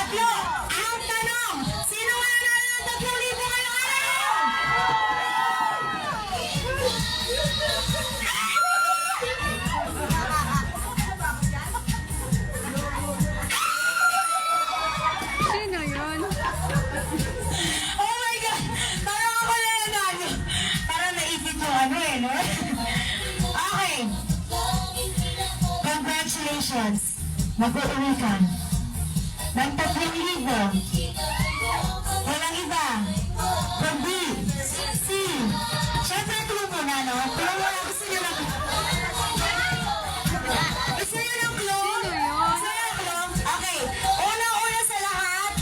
tatlo. Ang tanong, sino ang nanalo ng 3,000 ngayong araw? Sino yun? Oh my God! Parang ako na nanalo. Parang naisip mo no? Okay. Congratulations. Mag-uwi ka. Ng 3,000. Walang iba. From B, C. Siyempre, tulong mo na, no? Tulong mo na. Gusto nyo ng... Gusto nyo ng clue? Sino yun? Gusto nyo ng clue? Okay. Una-una sa lahat,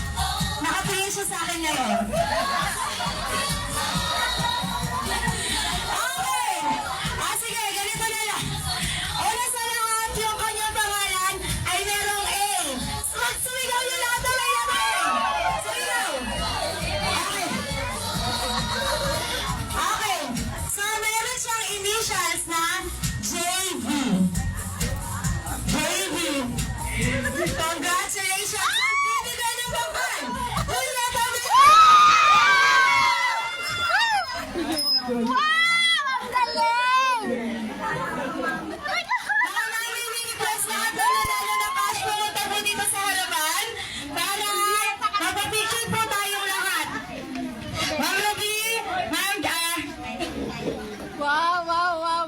nakatingin siya sa akin ngayon. Okay. Sige, ganito na lang. Una sa lahat, yung kanyang pangalan ay merong A. Sumigaw yung lahat na may natin. Sumigaw. Okay. Okay. So, meron siyang initials na JV. JV. Congratulations! Bibigyan ng papel! Uy, Wow! Ang galing! Mga nami-request lahat na nanalo ng cash pumunta po dito sa harapan para mapapicture po tayong lahat. Ma'am Ruby, Ma'am Wow, wow, wow,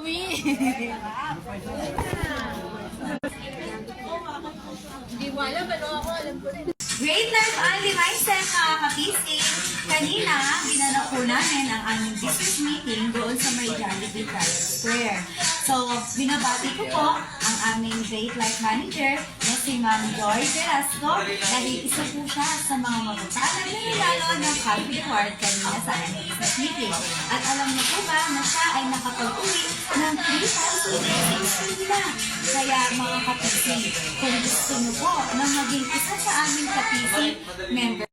Hindi mo alam, pero ako alam ko rin. Great Life Only Mindset, mga kapising. Kanina, ginanap po namin ang aming business meeting doon sa may Jollibee Private Square. So, binabati ko po ang aming Great Life Manager na si Ma'am Joy Velasco dahil isa po siya sa mga mabutangan na nilalo ng Calvin Award kanina sa aming business meeting. At alam niyo po ba na siya ay nakapag-uwi ng 3,000 na. Kaya mga kapising, kung gusto niyo po na maging isa sa aming kapising member,